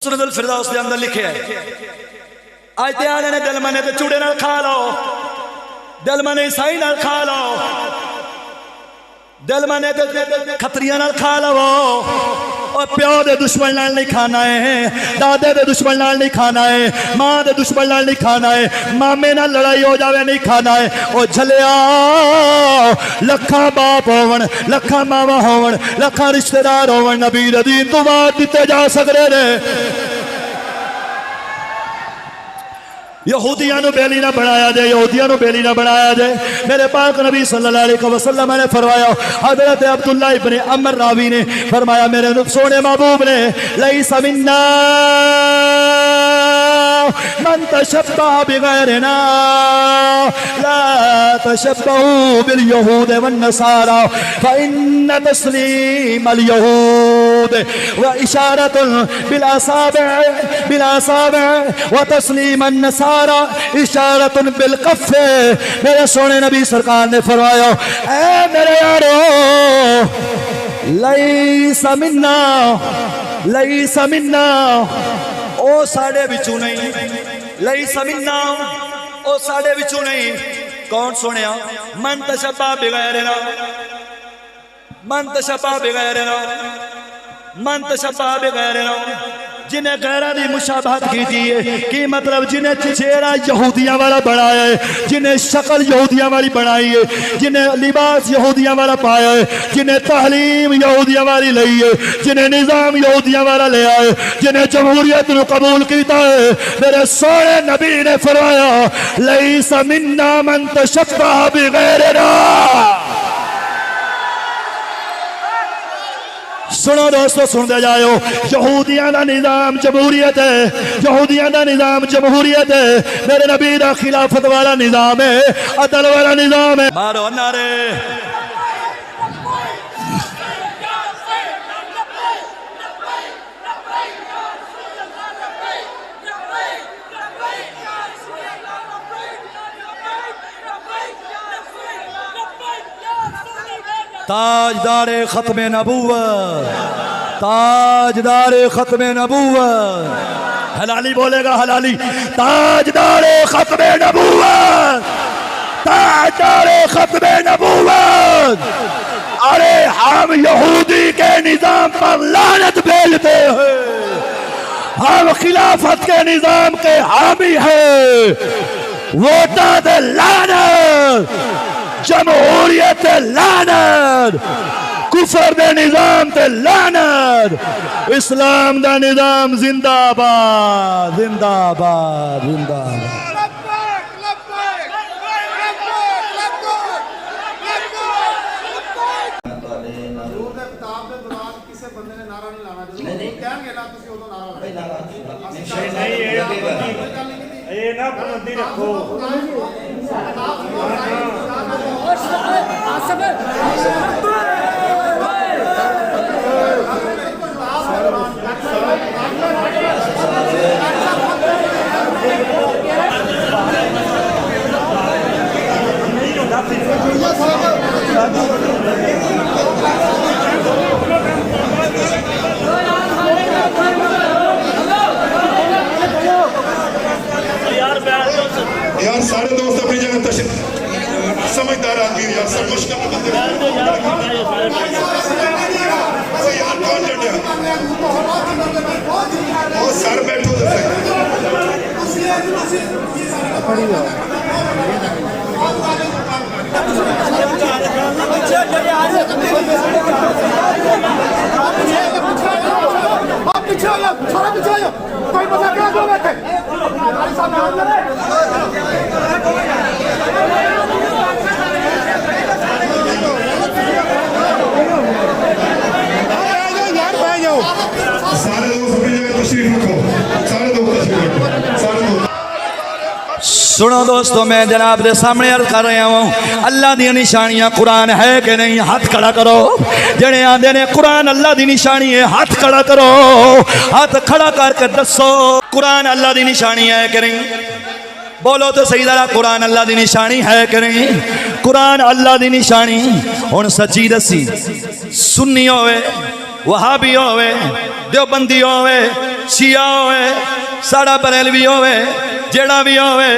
सुनदुल फिरदौस के अंदर लिखे है आज ते आने ने दिल मने ते चूड़े नाल खा लो, दिल मने ईसाई नाल खा लो, दिल मने ते खतरिया नाल खा लो। और प्यो दे दुश्मन नाल नहीं खाना है, दादे दे दुश्मन नाल नहीं खाना है, मां दे दुश्मन नाल नहीं खाना है, मामे नाल लड़ाई हो जावे नहीं खाना है। ओ झलिया लखा बाप होवन, लखा मावा होवन, लखा रिश्तेदार होवन, नबी दे दीन तो बात दिते जा सकदे ने। यहूदियां नु बेली ना बनाया जाए, यहूदियां नु बेली ना बनाया जाए। मेरे पाक नबी सल्लल्लाहु अलैहि वसल्लम ने फरमाया, हजरत अब्दुल्लाह इब्न अमर रावी ने फरमाया, मेरे सोने महबूब ने, लैसा मिन्ना मन तशब्बह बिगैरिना ला तशब्बहू बिल यहूद वन नसारा फइन्न तस्लीम अल यहूद व इशारतुन बिल असाबि व तस्लीम अन नसारा इशारतुन बिल कफ़े। मेरे सोने नबी सरकार ने फरमाया, ऐ मेरे यारो, लैसा मिन्ना, लैसा मिन्ना, ओ साढ़े बिचू नहीं, लैसा मिन्ना, ओ साढ़े बिचू नहीं। कौन सुनिया? मन तशब्बह बिगैरिना, मन तशब्बह बिगैरिना, मन तशब्बह बिगैरिना, जिन्हें गैरा की मुशाबहत की है। कि मतलब जिन्हें चेहरा यहूदियां वाला बनाया है, जिन्हें शक्ल यहूदियां वाली बनाई है, जिन्हें लिबास यहूदियां वाला पाया है, जिन्हें तालीम यहूदियां वाली ली है, जिन्हें निज़ाम यहूदियां वाला ले आए, जिन्हें जमहूरियत को कबूल किया है। मेरे सोने नबी ने फरमाया, लैसा मिन्ना मन तशब्बह बिगैरिना। सुनो दोस्तों, सुनते जाओ, यहूदियां का निज़ाम जमहूरियत है, यहूदियां का निज़ाम जमहूरियत है। मेरे नबी का खिलाफत वाला निज़ाम है, अदल वाला निज़ाम है। मारो नारे, ताजदारे खत्मे नबूवत, ताजदारे खत्मे नबूवत, हलाली बोलेगा हलाली, ताजदारे खत्मे नबूवत, ताजदारे खत्मे नबूवत। अरे हम यहूदी के निजाम पर लानत भेजते हैं, हम खिलाफत के निजाम के हामी हैं। वोटा दे लानत, जमहूरियत लानत, कुफर दे निजाम ते लानत, इस्लाम दा निजाम जिंदाबाद, जिंदाबाद, जिंदाबाद। यार सारे दोस्त अपनी जगह तशरीफ, समझदार आदमी यार, सब मुश्किल बंदे यार, कौन लड़िया वो सर बैठो कोई मजा क्या दो बैठे सारे दोस्त अपनी जगह तशरीफ रखो, सारे दोस्त तशरीफ रखो, सारे दोस्त। सुनो दोस्तों, मैं जनाब के सामने अर्ज कर रहा हूँ, अल्लाह दी निशानियां कुरान है कि नहीं? हाथ खड़ा करो। जेड़े आंदे ने कुरान अल्लाह दी निशानी है, हाथ खड़ा करो, हाथ खड़ा करके दसो कुरान अल्लाह दी निशानी है कि नहीं? बोलो तो सही तरह, कुरान अल्लाह दी निशानी है कि नहीं? कुरान अल्लाह दी निशानी। हुण सच्ची दसी, सुन्नी होवे वहाबी होवे, देवबंदी होवे, शिया होवे, साड़ा बरेलवी होवे, जेड़ा भी होवे,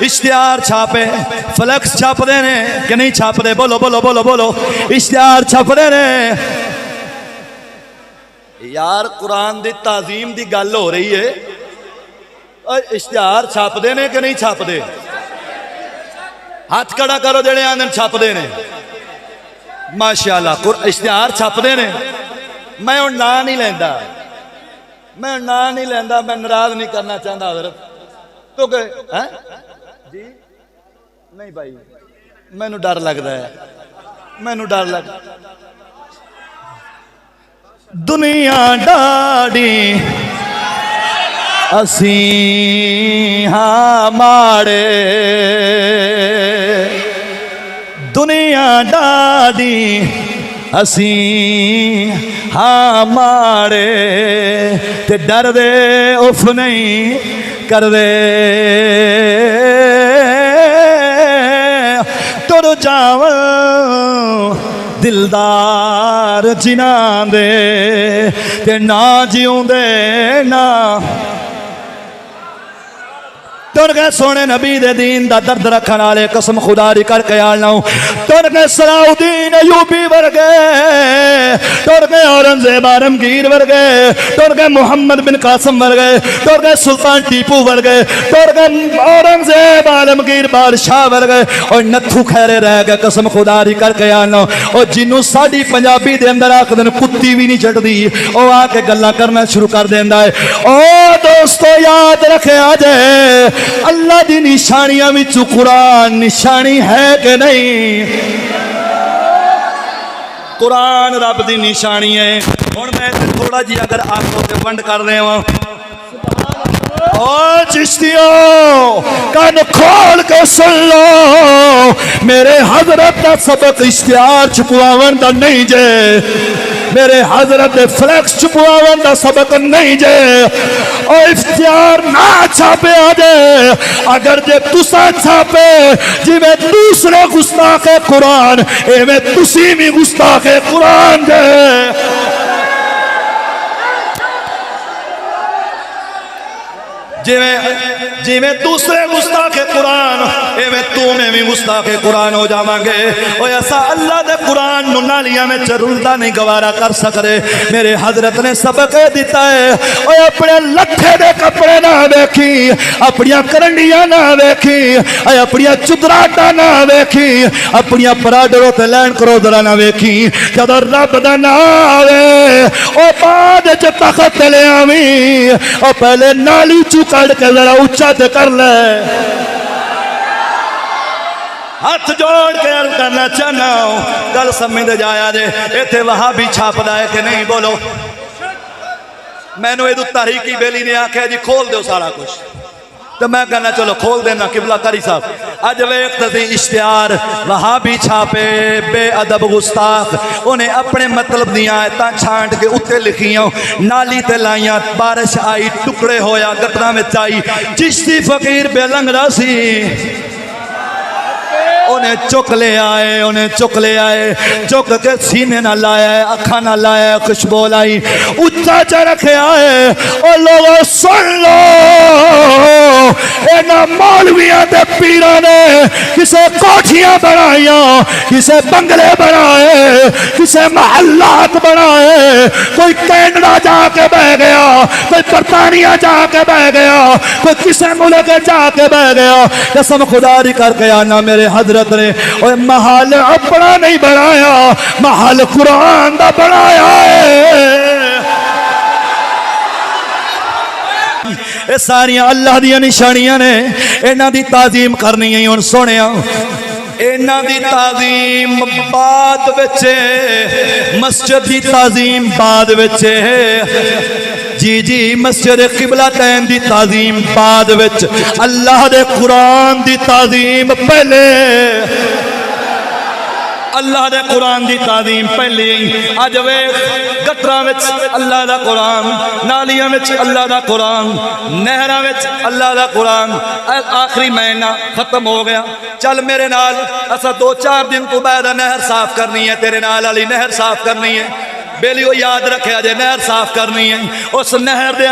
इश्तिहार छापे, फ्लैक्स छापदे ने कि नहीं छापदे? बोलो बोलो बोलो बोलो, इश्तिहार छापदे ने। यार कुरान दी ताजीम दी गल हो रही है, इश्तिहार छापदे ने कि नहीं छापदे? हाथ खड़ा करो जेड़े आंदे छापदे ने। माशाअल्लाह इश्तिहार छापदे ने। मैं हुण नां नहीं लैंदा, मैं नां नहीं लैंदा, मैं नाराज नहीं करना चाहता हज़रत, क्योंकि है जी नहीं भाई, मैनू डर लगता है, मैनू डर लग। दुनिया डाड़ी असी हाँ माड़े, दुनिया डाड़ी असी हाँ माड़े, ते डर दे उफ नहीं कर दे, तुर जाव दिलदार जिना दे, ते ना जिउंदे ना तुर के सोने नबी दे दीन दा दर्द रखने वाले कसम खुदा दी करके आलना, तुर के सलाउद्दीन अयूबी वर्गे, तुर के औरंगजेब आलमगीर वर्गे, तुर के मोहम्मद बिन कासिम वर्गे, तुर के सुल्तान टीपू वर्गे, तुर के औरंगजेब आलमगीर बादशाह वर्गे, और नथू खैरे रह गए कसम खुदा दी करके आलना। और जिन्हों साड़ी पंजाबी दे अंदर आखदे ने कुत्ती भी नहीं चढ़दी, वो आके गल्लां करना शुरू कर देंदा है। ओ दोस्तों याद रखे आजे अल्लाह दी निशानियां विचों कुरान निशानी है कि नहीं? कुरान रब दी निशानी है। हुण मैं थोड़ा जी अगर आंखों से बंद कर देवां, ओ चिश्तियों कान खोल के सुन लो, मेरे हजरत का सबक इश्तिहार छुपवावन दा नहीं जे, मेरे हजरत फ्लैक्स छुपवावन दा सबक नहीं जे, और इश्तिहार ना छापे आजे, अगर जे तुसा छापे जिवें दूसरे गुस्ताखे कुरान, एवें तुसी भी गुस्ताखे कुरान जे। जिवें जिवें दूसरे गुस्ताखे कुरान, एवें तू में भी गुस्ताखे कुरान हो जावांगे। और ऐसा अल्लाह दे कुरान नूं नालियां में रुलदा नहीं गवारा कर सकदे। मेरे हजरत ने सबक दिता है, और अपने लट्ठे दे कपड़े ना वेखी, अपनियां करंडियां ना वेखी, अपनियां चुदराटा ना वेखी, अपनियां पराडरो ते लैंड क्रूज़र ना वेखी। जदों रब दा नाम आवे ओ बाद च तखत ले आवी, और पहले नाली चुका के जरा उच्चा ते कर ले। हाथ जोड़ के अर्ज करना चाहना गल समझ जाया जे, इत्थे वहाबी छापदा है कि नहीं? बोलो। मैनू इदू तारीकी बेली ने आख्या जी खोल दो सारा कुछ, तो मैं कहना चलो खोल देना किबला कारी साहब। अज वेख ती इश्तिहार वहाबी छापे बेअदब गुस्ताख, उन्हें अपने मतलब दियां आयतां छांट के उत्ते लिखियां, नाली ते लाइयां, बारिश आई टुकड़े होया गटरां विच आई। चिश्ती फकीर बेलंगड़ा सी, उन्हें चुक ले आए, उन्हें चुक ले आए, चुक के सीने ना लाया, अखा ना लाया, खुशबू लाई, उच्चा च रखे आए। और लोगों सुन लो, इन्हां मौलवियां ते पीरां ने किसे कोठियां बनाइया, किसे बंगले बनाए, किसे महल्लात बनाए, कोई कैनेडा जाके बह गया, कोई बरतानिया जाके बह गया, कोई किसे मुल्क जाके बह गया। कसम खुदा दी करके आना मेरे हजरत ने और महल अपना नहीं बनाया, महल कुरान दा बनाया है। ये सारियां अल्लाह दी निशानियां ने, इन्हां दी ताजीम करनी है। हुण सुनिया, इन्हां दी ताजीम बाद विच, मस्जिद दी ताजीम बाद विच, जी जी मस्जिद किबलातैन दी ताजीम बाद विच, अल्लाह दे कुरान दी ताजीम पहले, अल्लाह दे कुरान दी ताजीम पहले। अज वेख गटरां विच अल्लाह दा कुरान, नालियां विच अल्लाह दा कुरान, नहरां विच अल्लाह दा कुरान। आखिरी महीना खत्म हो गया, चल मेरे नाल, असा 2-4 दिन तो बाद नहर साफ करनी है, तेरे नाल वाली नहर साफ करनी है। बेलियो याद रखे जे नहर साफ करनी है, उस नहर दे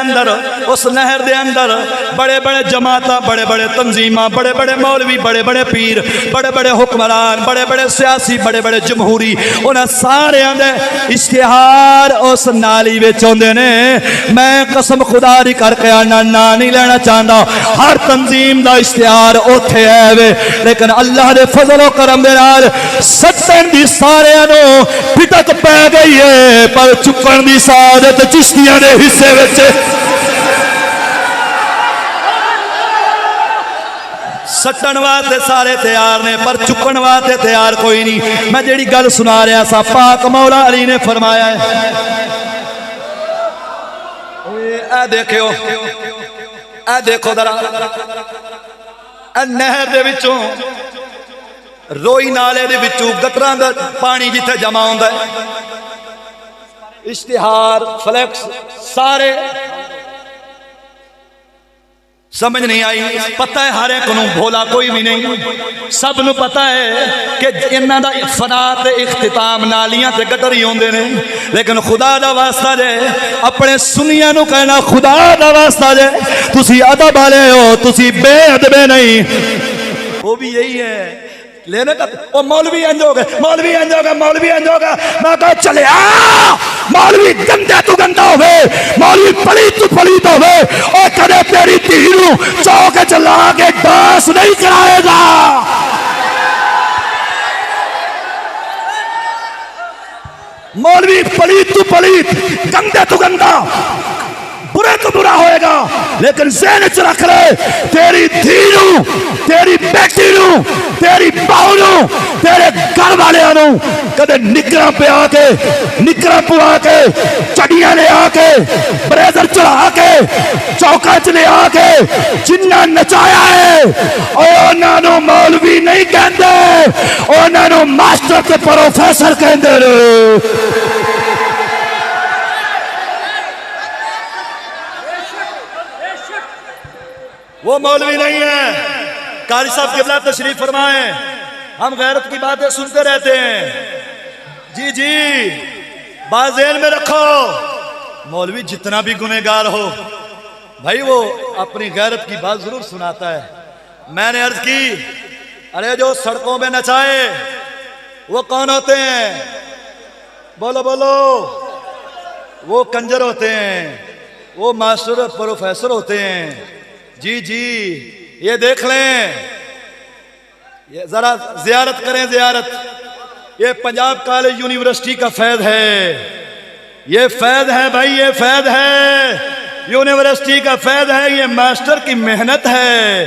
अंदर बड़े बड़े जमाता, बड़े बड़े तंजीमा, बड़े बड़े मौलवी, बड़े बड़े पीर, बड़े बड़े हुक्मरान, बड़े बड़े सियासी, बड़े बड़े जमहूरी, उन्हें सारे दे इश्तिहार उस नाली विच आउंदे ने। मैं कसम खुदा दी करके आना, ना नहीं लेना चाहता, हर तंजीम दा इश्तिहार उत्थे है वे, लेकिन अल्लाह दे फजल और करम दे नाल सत्तन दी सारियां नू पिटक पै गई है, पर चुकन दी सादत चिश्तियां दे हिस्से विच। सट्टन वास्ते सारे तैयार ने, पर चुकन वास्ते तैयार कोई नहीं। मैं जेड़ी गल सुना रहा सा, पाक मौला अली ने फरमाया है, देखो ए देखो जरा, नहर दे विचों रोई नाले दे विचों गटरां दा पानी जिथे जमा होंदा है, इश्तिहार फ्लैक्स सारे समझ नहीं आई। पता है हर एक नूं, भोला कोई भी नहीं, सब नूं पता है कि इन्हां दा फना ते इख्तिताम नालियां ते गटर ही होंदे ने, लेकिन खुदा दा वास्ता जे अपने सुनियां नूं कहना, खुदा दा वास्ता जे तुसी अदब वाले हो, तुसी बेअदबे नहीं। वो भी यही है लेने का, ओ मौलवी इंज हो गए, मौलवी इंज हो गए, मौलवी इंज हो गए। मैं कहा चले मौलवी गंदे तू गंदा होवे, मौलवी पलीत तू पलीत होवे, और कदे तेरी धी नूं चौक च ला के डांस नहीं कराएगा। मौलवी पलीत तू पलीत, गंदे तू गंदा, बुरे तो बुरा होएगा, लेकिन ज़हन च रख ले, तेरी धी नूं, तेरी बेटी नूं, तेरी बहू नूं, तेरे घर वाले नूं कदे निकरा पे आके, निकरा पुआ के, चढ़िया ले आके, ब्रेजर चढ़ा के, चौका च ले आके जिन्ना नचाया है, उन्होंने मौलवी नहीं कहते, उन्होंने मास्टर ते प्रोफेसर कहते हैं। वो मौलवी नहीं है। कारी साहब किबला तशरीफ फरमाए, हम गैरत की बातें सुनते रहते हैं। जी जी, बात ज़हन में रखो, मौलवी जितना भी गुनहगार हो भाई, वो अपनी गैरत की बात जरूर सुनाता है। मैंने अर्ज की, अरे जो सड़कों में नचाए वो कौन होते हैं? बोलो बोलो, वो कंजर होते हैं, वो मास्टर और प्रोफेसर होते हैं। जी जी, ये देख लें, ये जरा जियारत करें, जियारत। ये पंजाब कॉलेज यूनिवर्सिटी का फैज़ है, ये फैज़ है भाई, ये फैज़ है, यूनिवर्सिटी का फैज़ है। ये मास्टर की मेहनत है,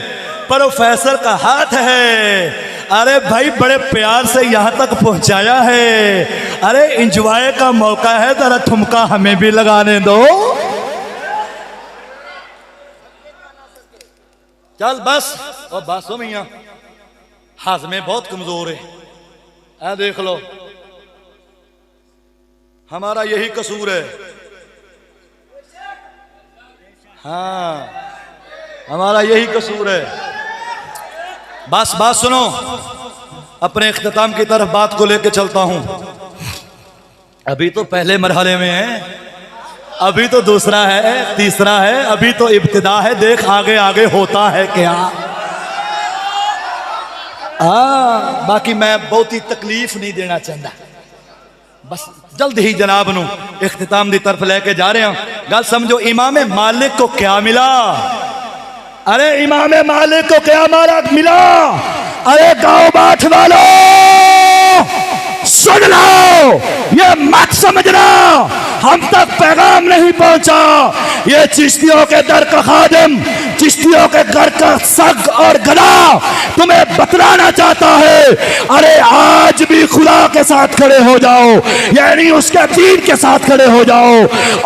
प्रोफेसर का हाथ है। अरे भाई बड़े प्यार से यहाँ तक पहुँचाया है। अरे इंजॉय का मौका है, जरा ठुमका हमें भी लगाने दो। चल बस, और बस हो मियाँ, हाजमे बहुत कमजोर है। देख लो, हमारा यही कसूर है। हाँ, हमारा यही कसूर है। बस बात सुनो, अपने इख्तिताम की तरफ बात को लेके चलता हूं। अभी तो पहले मरहले में है, अभी तो दूसरा है, तीसरा है, अभी तो इब्तिदा है। देख आगे आगे होता है क्या। बाकी मैं बहुत ही तकलीफ नहीं देना चाहता, बस जल्द ही जनाब नू इख्तिताम की तरफ लेके जा रहे हैं। गल समझो, इमाम मालिक को क्या मिला? अरे इमाम मालिक को क्या मिला? अरे गांव बाट वालों सुन लो, ये मत समझना हम तक पैगाम नहीं पहुंचा। ये चिश्तियों के दर का खादिम, चिश्तियों के घर का सग और गदा तुम्हें बतलाना चाहता है। अरे आज भी खुदा के साथ खड़े हो जाओ, यानी उसके दीन के साथ खड़े हो जाओ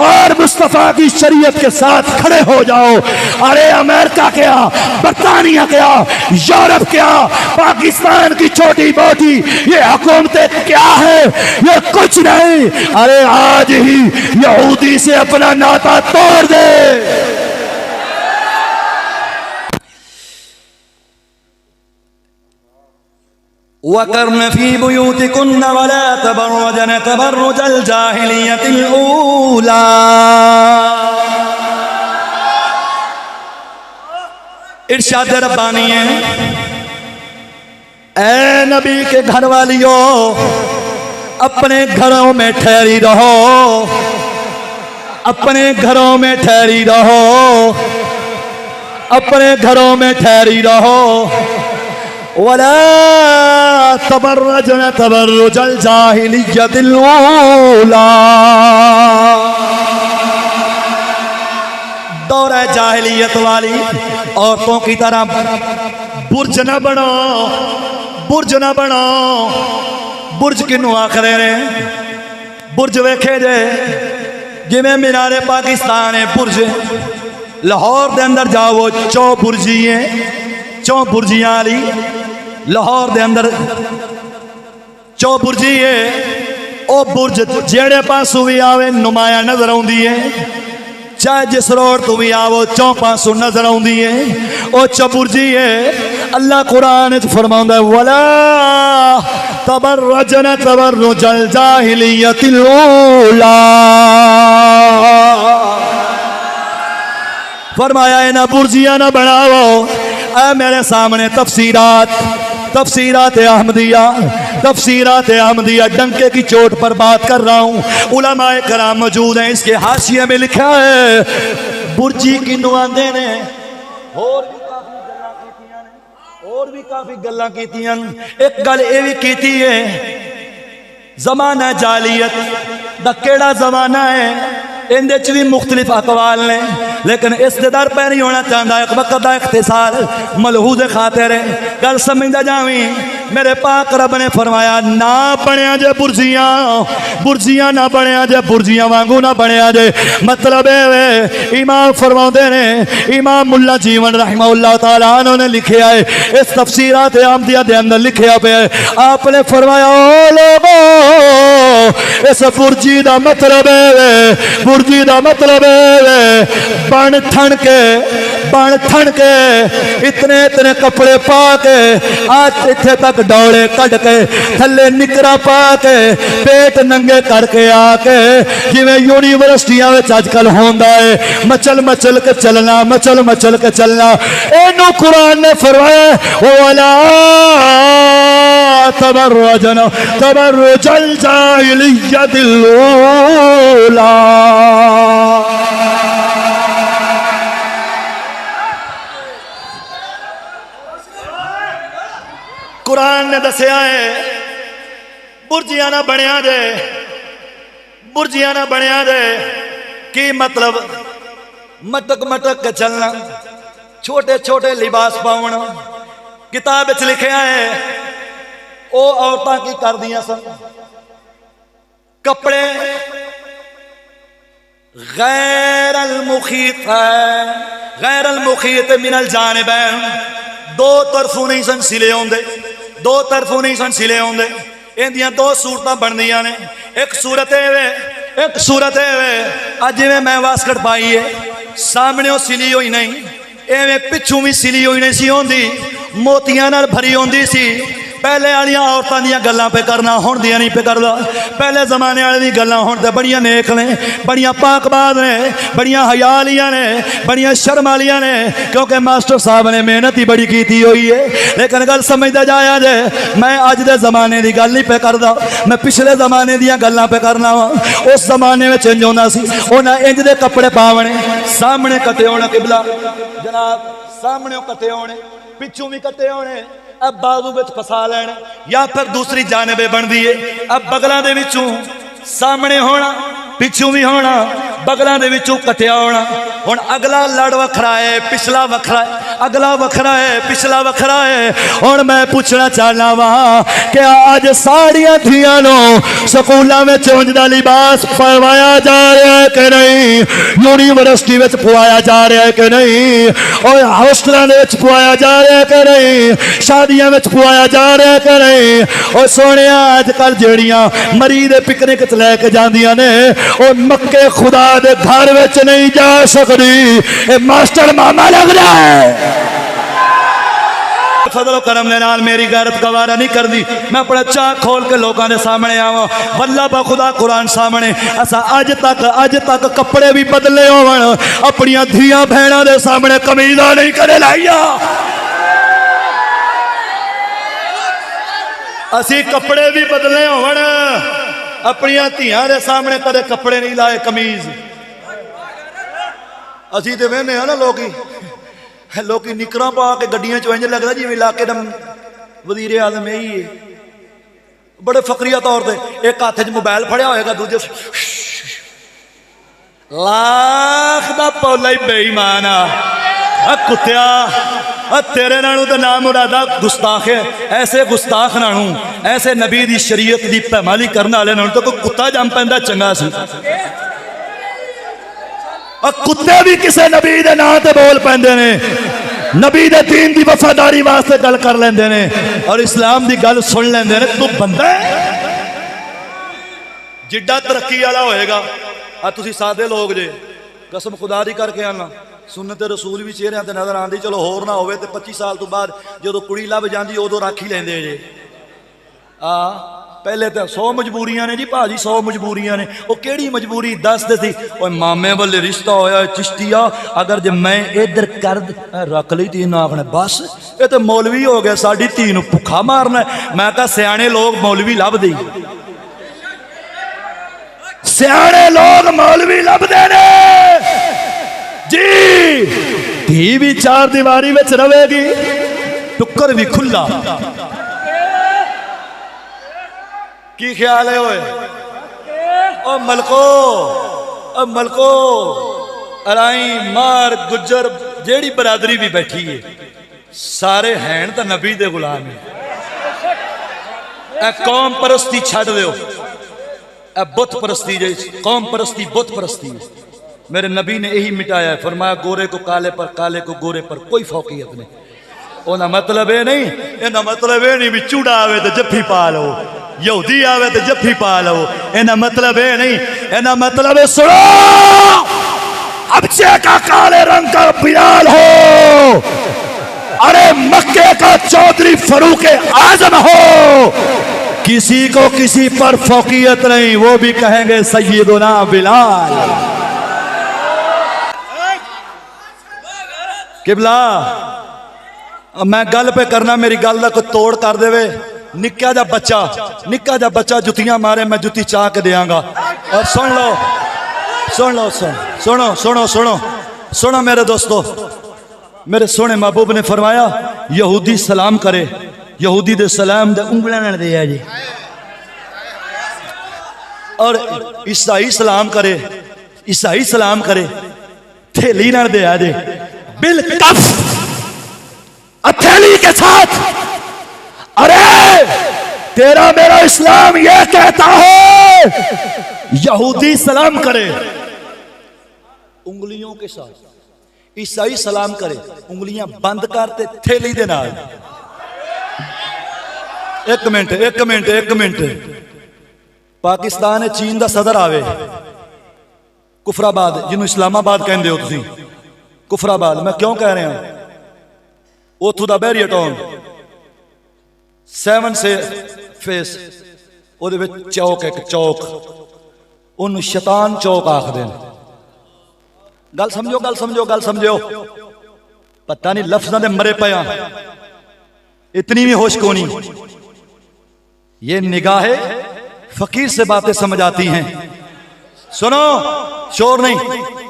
और मुस्तफा की शरीयत के साथ खड़े हो जाओ। अरे अमेरिका क्या, बरतानिया क्या, यूरोप क्या, पाकिस्तान की छोटी मोटी ये हुकूमतें क्या है? ये कुछ नहीं। अरे आज ही यहूदी से अपना नाता तोड़ दे। वकर्न फी बुयूतिकुन्न वला तबर्रजन तबर्रुजल जाहिलियतिल ऊला। इरशाद रब्बानी है, ऐ नबी के घर वालियों, अपने घरों में ठहरी रहो, अपने घरों में ठहरी रहो, अपने घरों में ठहरी रहो। वला तबर्रजन तबर्रुजल जाहिलियतिल ऊला। दौरा जाहिलियत वाली औरतों की तरह बुर्ज न बनो, बुर्ज न बनो। बुर्ज किनू आखरे ने? बुर्ज वेखे जे जिमें मीनारे पाकिस्तान है बुर्ज। लाहौर के अंदर जाओ चौ बुर्जी है, चौ बुर्जियां वाली लाहौर के अंदर चौ बुर्जी है। ओ बुर्ज जेड़े पासों भी आवे नुमाया नजर आउंदी है, चाहे जिस रोड तो भी आवो चौ पासों नजर आउंदी है। ओ चबुर्जी है। अल्लाह कुरान च फरमांदा है, वला तबर्रजन तबर्रुजल जाहिलियतिल ऊला। फरमाया है ना बुर्जियां ना बनाओ। ऐ मेरे सामने तफसीरात अहमदिया, तफसीरात अहमदिया डंके की चोट पर बात कर रहा हूँ। उलमाए कराम मौजूद हैं। इसके हाशिए में लिखा है बुर्जी किनू आंदे ने। और भी काफी गल्लां कीतियां। एक गल ये भी कीती है, जमाना जालियत दा केड़ा जमाना है, इंदे च भी मुख्तलिफ अकवाल ने, लेकिन इस दर पे नहीं होना चाहता। एक वक्त का इख्तिसार मलहूज खातिर गल समझदा जावी। मेरे पाक रब ने फरमाया, ना बनया जे बुर्जियां, बुर्जियां ना बनया जे, बुर्जियां वांगू ना बनया जे। मतलब है इमाम फरमाते ने, इमाम मुल्ला जीवन रहमतुल्लाह तआला उन्होंने लिखा है, इस तफसीरात अहमदिया दे अंदर लिखा पे आपने फरमाया, ओ लोगो इस बुर्जी दा मतलब है, बुर्जी दा मतलब है बन ठन के इतने इतने कपड़े पा के आज इत्थे तक डौले कट के थले निकरा पा के पेट नंगे करके आके जिवें यूनिवर्सिटियां विच अजकल होंदा है मचल मचल के चलना, मचल मचल के चलना। इनू कुरान ने फरमाया, वला तबर्रजन तबर्रुजल जाहिलियतिल ऊला। कुरान ने दसिया है बुर्जियां ना बनया दे, बुर्जियां ना बनया दे की मतलब मटक मटक के चलना, छोटे छोटे लिबास पाउना। किताब च लिखा है ओ औरतां की कर दियां सन, कपड़े गैरल मुखीत मिनल जानिबैन, दो तरफों नहीं सन सिले आउंदे, दो तरफों नहीं सन सिले आउंदे। इहदियां दो सूरतां बनदियां ने। एक सूरत अज जिवें मैं वास्कट पाई है, सामने सिली हुई नहीं, एवें पिछू भी सिली हुई नहीं सी होंदी, मोतियां नाल भरी होंदी सी। पहले वाली औरतों दी गल्लां पे करना, हुण दियां नहीं पे करदा। पहले जमाने वाली दी गल्लां हुण ते बड़ियां नेक ने, बड़ियां पाकबाज ने, बड़ियां हया वालियां ने, बड़ियां शर्म वालियां ने, क्योंकि मास्टर साहब ने मेहनत ही बड़ी की हुई है। लेकिन गल समझदा जाया जे, मैं अज दे जमाने की गल नहीं पे करदा, मैं पिछले जमाने दियां गल्लां पे करना वा। उस जमाने में इंज होंदा सी, उन्हां इंज दे कपड़े पावणे, सामने कटे होने, किबला जनाब सामने कटे होने, पिछू भी कटे होने, अब बाजू विच फसा लैण, या फिर दूसरी जानबे बनती है। अब बगलों के विचों सामने होना, पिछू भी होना, बगलों के विचों कटिया होना। हुण अगला लड़ वखरा है, पिछला वखरा है, अगला वखरा है, पिछला वखरा है। हुण मैं पूछना चाहना वा कि अज साड़ियां थियां नूं स्कूलों में उंज दा लिबास पवाया जा रहा है कि नहीं, यूनिवर्सिटी में पवाया जा रहा है कि नहीं, और हॉस्टलों में पवाया जा रहा है कि नहीं, शादियों में पवाया जा रहा है कि नहीं। और सोने अजकल जड़ियां मरीज पिकनिक लैके जांदियां ने, और मक्के खुदा दे घर विच नहीं जा सकती, मास्टर मामा लग रहा है। फजलो करम दे नाल मेरी गैरत गवारा नहीं करती, मैं अपना चाह खोल के लोगों के सामने आवा। वल्ला बा खुदा कुरान सामने असा अज तक कपड़े भी बदले होवन, अपनिया धियां भैणों के सामने कमीजा नहीं करे लाइया। असी कपड़े भी बदले होवन, अपनिया धियां के सामने कदे कपड़े नहीं लाए कमीज। असी तो वेहने हैं ना लोग निकरां पा के गड्डियां च इंज लगदा जिवें इलाके दा वजीर आजम यही है। बड़े फकरिया तौर पर एक हाथ च मोबाइल फड़िया होएगा, दूजे लाख दा पौला ही बेईमान आ कुत्तिया। तेरे नालों तो नाम मुरादा गुस्ताख है। ऐसे गुस्ताख नालों, ऐसे नबी दी शरीयत दी पैमाली करने वाले नालों तो कोई कुत्ता जम पैंदा चंगा सी। कुत्ते भी किसी नबी दे नाम ते बोल पैंदे ने, नबी दे दीन दी वफादारी वास्ते गल कर लेंदे ने और इस्लाम दी गल सुन लेंदे ने। तू बंदा जिड्डा तरक्की वाला होएगा, तुसी सादे लोग जे, कसम खुदा दी करके आना, सुन्नत रसूल भी चेहरे ते नजर आती। चलो होर ना होवे ते 25 साल तो बाद जो कुड़ी लभ जाती उदों रख ही लेंदे जे। पहले तो 100 मजबूरियां ने जी भाजी, 100 मजबूरियां ने। वो केड़ी मजबूरी दस दे सी? मामे वाले रिश्ता होया चिश्तिया, अगर जे मैं इधर कर रख ली धी ना आखना बस ये तो मौलवी हो गया, साड़ी धी नूं भुखा मारना। मैं कहा सियाणे लोग मौलवी लभदे, सियाणे लोग मौलवी लभदे ने जी। धी भी चार दीवारी में रवेगी, टुक्कर भी खुला। की ख्याल है ओए? ओ मलको अराई मार गुज्जर जेड़ी बरादरी भी बैठी है, सारे हैं तो नबी दे गुलाम है। कौम परस्ती छड़ दो, बुत परस्ती जे कौम परस्ती बुत परस्ती है। मेरे नबी ने यही मिटाया है, फरमाया गोरे को काले पर, काले को गोरे पर कोई फौकियत नहीं। ओना मतलब ये नहीं, इना मतलब ये नहीं भी चूड़ा आवे तो जफ्फी पा लो, यहूदी आवे तो जफ्फी पा लो। इना मतलब ये नहीं, इना मतलब है सुनो, अबचे का काले रंग का बिलाल हो, अरे मक्के का चौधरी फरूक आजम हो, किसी को किसी पर फौकियत नहीं, वो भी कहेंगे सैयदुना बिलाल। किबला मैं गल पे करना, मेरी गल का कोई तोड़ कर देवे। निक्का जा बच्चा जुतियां मारे, मैं जुती चाह के देंगा। और सुनो मेरे दोस्तों, मेरे सोने महबूब ने फरमाया यहूदी सलाम करे, यहूदी दे सलाम दे उंगलियां नाल दे जी, और ईसाई सलाम करे थैली नाल दे जी, बिलकफ हथेली के साथ। अरे तेरा मेरा इस्लाम यह कहता है यहूदी सलाम करे उंगलियों के साथ, ईसाई सलाम करे उंगलियां बंद करते थैली दे नाल। एक मिनट पाकिस्तान चीन का सदर आवे, कुफराबाद जिन्होंने इस्लामाबाद कहते हो तुम, कुफराबाद मैं क्यों कह रहा हूं, उथों का बैरियर टाउन 7 से फेस चौक, एक चौक उन्होंने शैतान चौक आखते हैं। गल समझो, पता नहीं लफ्ज़ों दे मरे पया, इतनी भी होश को नहीं। ये निगाहे फकीर से बातें समझ आती हैं। सुनो, शोर नहीं,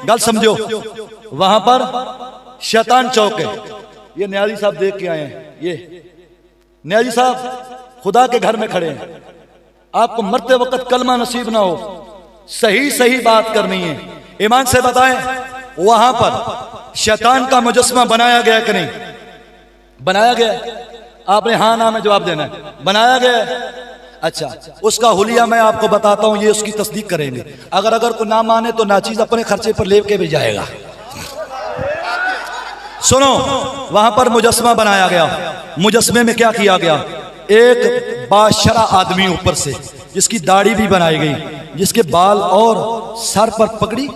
गल समझो। वहां पर शैतान चौक है, ये न्याजी साहब देख के आए हैं। ये न्याजी साहब खुदा के घर में खड़े हैं, आपको मरते वक्त कलमा नसीब ना हो, सही बात करनी है, ईमान से बताएं। वहां पर शैतान का मुजस्मा बनाया गया कि नहीं बनाया गया? आपने हाँ ना में जवाब देना है। बनाया गया? अच्छा, उसका हुलिया मैं आपको बताता हूं, ये उसकी तस्दीक करेंगे। अगर कोई ना माने तो नाचीज अपने खर्चे पर लेके भी जाएगा। सुनो, वहां पर मुजस्मा बनाया गया। मुजस्मे में क्या किया गया? एक बाशरा आदमी ऊपर से, जिसकी दाढ़ी भी बनाई गई, जिसके बाल और सर पर पगड़ी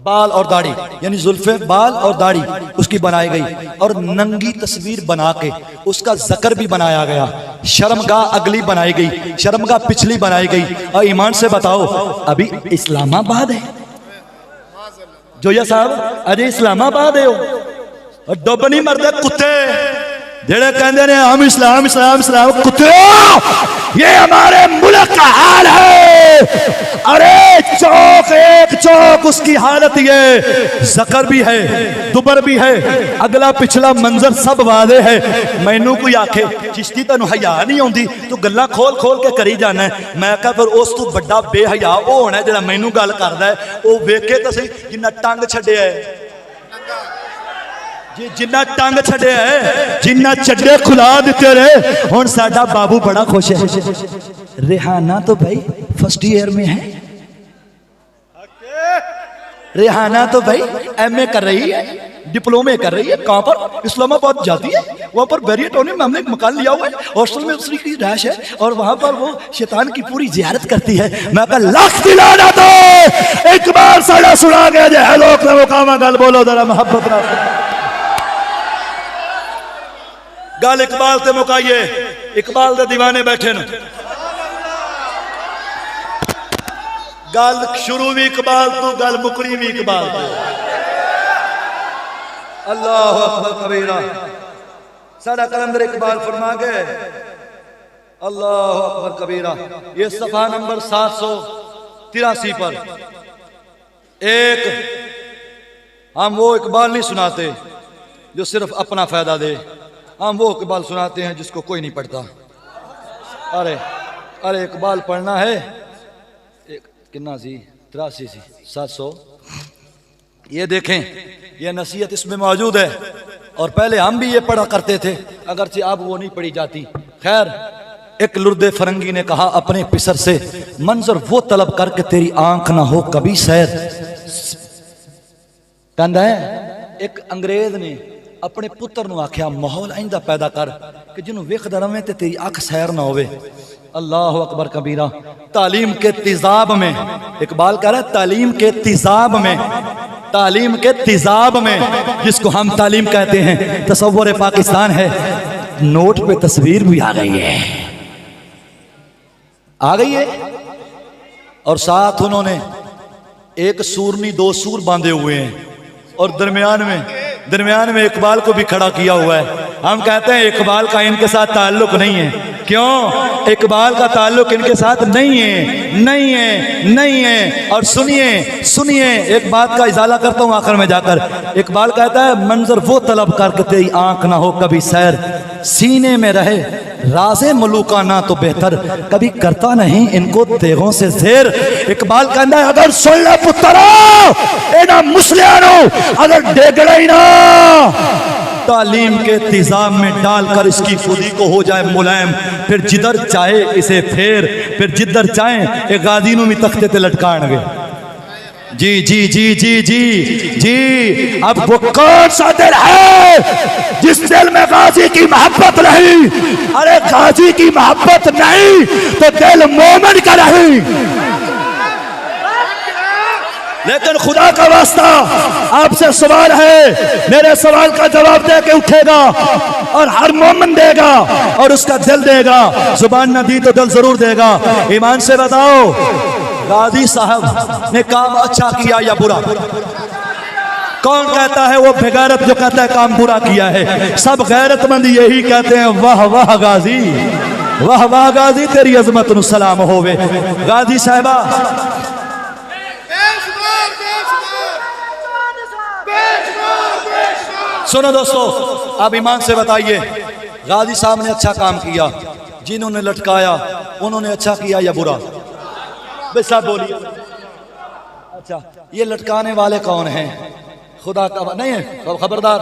बाल और दाढ़ी, यानी जुल्फे, बाल और दाढ़ी उसकी बनाई गई और नंगी तस्वीर बना के उसका जकर भी बनाया गया, शर्मगाह अगली बनाई गई, शर्मगाह पिछली बनाई गई। और ईमान से बताओ अभी इस्लामाबाद है जोया साहब, अजय इस्लामाबाद है और डुब नहीं मरते कुत्ते जेड़े कहते ने हम इस्लाम इस्लाम इस्लाम, कुत्ते ये हमारे मुल्क का हाल है। अरे चौक एक चौक उसकी हालत ये, जकर भी है, दुबर भी है, अगला पिछला मंजर सब वादे है। मैनू कोई आखे चिश्ती तेन हया नहीं आती, तू गल्लां खोल खोल के करी जाना है। मैं कहा फिर उस तू बड़ा बेहया वो होना जिहड़ा मैनू गल करदा है, वो वेखे तो सही जिन्ना टंग छड्डिया है, जिन्ना टंग छड्डिया है, जिन्ना चड्डे खुला दिते रहे। हुण साडा बाबू बड़ा खुश है। रेहाना तो भाई फर्स्ट ईयर में है, रेहाना तो भाई एमए कर रही है, डिप्लोमे कर रही है। कहां पर? इस्लामाबाद जाती है, वहां पर बैरियटोनियम में हमने एक मकान लिया हुआ है, हॉस्टल में उसकी की रैश है और वहां पर वो शैतान की पूरी जियारत करती है। मैं कहा लाख दिलाना तो इकबाल साड़ा सुना गया जे हेलो वो कामा गल बोलो जरा मोहब्बत ना गल इकबाल ते मुकाइए। इकबाल दे दीवाने बैठे न, गल शुरू भी इकबाल तो गल मुकड़ी भी इकबाल तो। अल्लाह अकबर कबीरा। साडा कलंदर इकबाल फरमा गए अल्लाह अकबर कबीरा। ये सफा नंबर 783 पर एक हम वो इकबाल नहीं सुनाते जो सिर्फ अपना फायदा दे, हम वो इकबाल सुनाते हैं जिसको कोई नहीं पढ़ता। अरे अरे इकबाल पढ़ना है कितना सी 83 सी 700। ये देखें ये नसीहत इसमें मौजूद है और पहले हम भी ये पढ़ा करते थे, अगरचे अब वो नहीं पढ़ी जाती। खैर एक लुर्दे फरंगी ने कहा अपने पिसर से, मंजर वो तलब करके तेरी आंख ना हो कभी सैर। कहता है एक अंग्रेज ने अपने पुत्र नु आख्या माहौल इंदा पैदा कर कि जिन्हों वेखदा रवे ते तेरी अख सैर ना होवे। अल्लाह अकबर कबीरा। तालीम के तेजाब में, इकबाल कह रहा है तालीम के तेजाब में, तालीम के तेजाब में जिसको हम तालीम कहते हैं, तसव्वुर पाकिस्तान है। नोट पे तस्वीर भी आ गई है, आ गई है और साथ उन्होंने एक सूरनी दो सूर बांधे हुए हैं और दरमियान में इकबाल को भी खड़ा किया हुआ है। हम कहते हैं इकबाल का इनके साथ ताल्लुक नहीं है। क्यों? इकबाल का ताल्लुक इनके साथ नहीं है, नहीं है, नहीं है। और सुनिए सुनिए एक बात का इजाला करता हूं आखिर में जाकर। इकबाल कहता है मंजर वो तलब करके तेरी आंख ना हो कभी सैर, सीने में रहे राज़े मलूका ना तो बेहतर, कभी करता नहीं इनको तेगों से ज़ेर। इकबाल कहता है अगर सुन ले पुत्रा एना मुस्लियानो अगर डेगड़ा ही ना तालीम के तिजाम में डालकर इसकी खुदी को हो जाए मुलायम, फिर जिधर चाहे इसे फेर, फिर जिधर चाहे एक गादीनों में तख्ते ते लटकाएंगे। जी जी जी जी जी जी। अब वो कौन सा दिल है जिस दिल में गाजी की मोहब्बत नहीं? अरे गाजी की मोहब्बत नहीं तो दिल मोमिन का नहीं। लेकिन खुदा का वास्ता आपसे सवाल है, मेरे सवाल का जवाब दे के उठेगा और हर मोमिन देगा और उसका दिल देगा। जुबान न दी तो दिल जरूर देगा। ईमान से बताओ गाजी साहब ने काम अच्छा किया या बुरा? कौन कहता है वो बेगैरत जो कहता है काम बुरा किया है? सब गैरतमंद यही कहते हैं वाह वाह गाजी, वाह वाह गाजी, तेरी अजमत नु सलाम होवे। गाजी साहबा सुनो दोस्तों, अब ईमान से बताइए गाजी साहब ने अच्छा काम किया, जिन्होंने लटकाया उन्होंने अच्छा किया या बुरा? बस साहब बोलिए। अच्छा ये लटकाने वाले कौन हैं? खुदा का नहीं है, तो खबरदार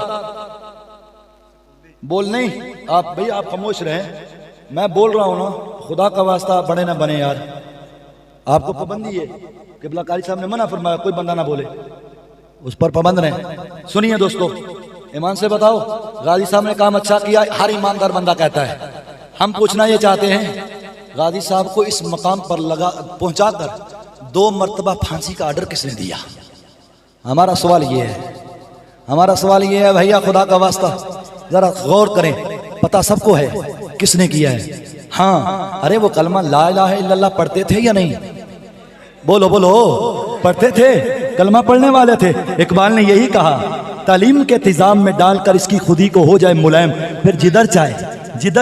बोल नहीं आप भैया, आप खामोश रहे, मैं बोल रहा हूं ना। खुदा का वास्ता बने ना बने यार, आपको पाबंदी है। किबला कारी साहब ने मना फरमाया कोई बंदा ना बोले, उस पर पाबंद रहे। सुनिए दोस्तों, ईमान से बताओ गाजी साहब ने काम अच्छा किया, हर ईमानदार बंदा कहता है। हम पूछना ये चाहते हैं गाजी साहब को इस मकाम पर लगा पहुंचाकर 2 मरतबा फांसी का ऑर्डर किसने दिया? हमारा सवाल ये है, हमारा सवाल ये है भैया, खुदा का वास्ता जरा गौर करें, पता सबको है किसने किया है। हाँ, अरे वो कलमा ला इलाहा इल्लल्लाह पढ़ते थे या नहीं? बोलो बोलो, पढ़ते थे, कलमा पढ़ने वाले थे। इकबाल ने यही कहा, तालीम के इंतजाम में डालकर इसकी खुदी को हो जाए मुलायम, फिर जिधर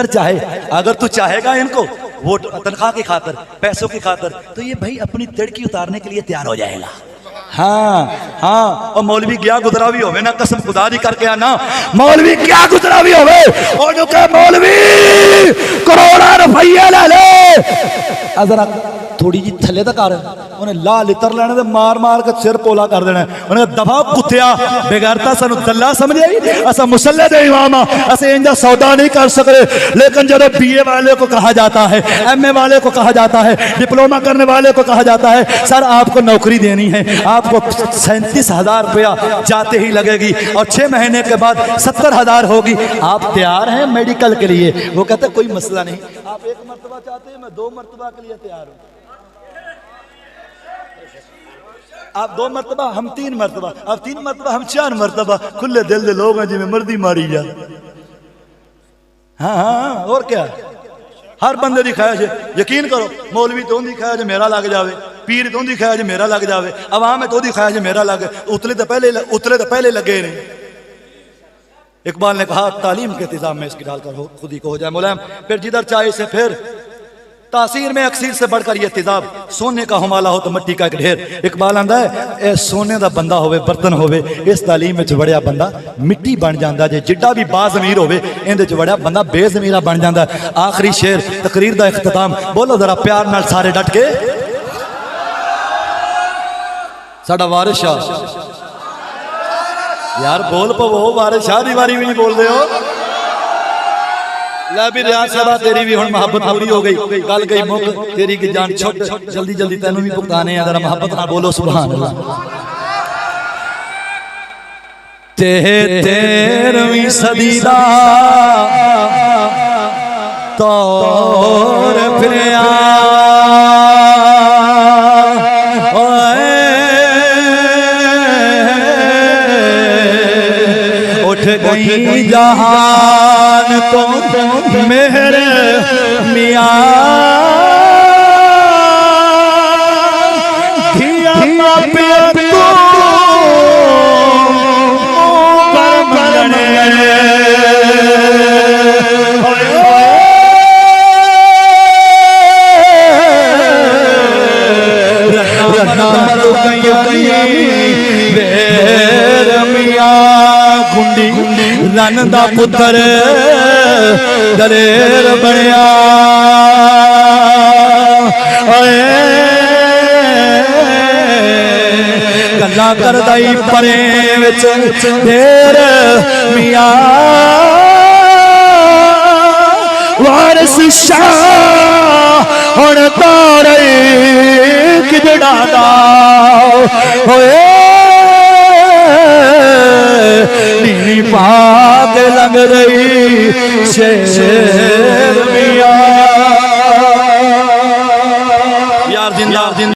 चाहे। अगर तू चाहेगा इनको वोट तनख्वाह की खातर, पैसों की खातर, तो ये भाई अपनी तिड़की उतारने के लिए तैयार हो जाएगा। हाँ, और मौलवी क्या गुजरा भी होवे ना, कसम खुदा दी करके आना, मौलवी क्या गुजरा भी होवे, और जो कहे मौलवी करोड़ा रुपये ले ले, जरा थोड़ी जी थले तक आ रहे, उन्हें ला लितर लेने दे, मार मार के सिर पोला कर देना, उन्हें दफा कुत्तिया बेगैरता सानू दल्ला समझे, असा मुसल्ले दे इमाम, असे इंजा सौदा नहीं कर सकते। लेकिन जब बीए वाले को कहा जाता है, एमए वाले को कहा जाता है, डिप्लोमा करने वाले को कहा जाता है, सर आपको नौकरी देनी है, आपको 37,000 रुपया जाते ही लगेगी और 6 महीने के बाद 70,000 होगी, आप तैयार हैं मेडिकल के लिए? वो कहते कोई मसला नहीं, आप 1 मरतबा चाहते हैं, मैं 2 मरतबा के लिए तैयार हूँ, आप 2 मरतबा, हम 3 मरतबा, अब 3 मरतबा, हम 4 मरतबा, खुले दिल दे लोग हैं जिन्हें मर्दी मारी जा। हाँ, और क्या, हर बंदे की ख्वाहिश है। यकीन करो, मौलवी तो उनकी ख्वाहिश मेरा लग जावे, पीर तो उनकी ख्वाहिश मेरा लग जावे, अवाम है तो उनकी ख्वाहिश मेरा लगे, उतले तो पहले लगे नहीं। इकबाल ने कहा, तालीम के इंतजाम में इसकी डालकर खुदी को हो जाए मुलायम, फिर जिधर चाहे से फिर। तासीर में अक्सीर से बढ़कर यह तेजाब, सोने का हमाला हो तो मिट्टी का एक ढेर। इकबाल आंदा है, ए सोने का बंदा होवे, बर्तन होवे, इस तालीम में वड़िया बंदा मिट्टी बन जाता जे, जिड्डा भी बाज़मीर होवे इहदे वड़िया बंदा बेज़मीरा बन जाता। आखिरी शेर तकरीर का इख्तिताम, बोलो जरा प्यार नाल सारे डट के, साडा वारिस शाह, यार बोल पवो, वारिस शाह दी वारी भी नहीं बोल रहे हो। ला भी रियाज साहब, तेरी भी हुण मोहब्बत पूरी हो गई, गल गई मुक, तेरी की जान छुट, जल्दी जल्दी तेनू भी भुगताने हैं, जरा मोहब्बत ना बोलो सुभान अल्लाह। 13वीं सदी दा तौर फिरिया, उठ गई जहान तो मेरे मियां, धिया मापिया को पर मरने, रना मरु वेर मियां गुंडी, रन दा पुत्र दलेर बनया, गल्ला करदा ही परे विच तेर मियां, वारिस शाह हुण तारे किजड़ा दा होए, नीली पाक लंघ रही शेर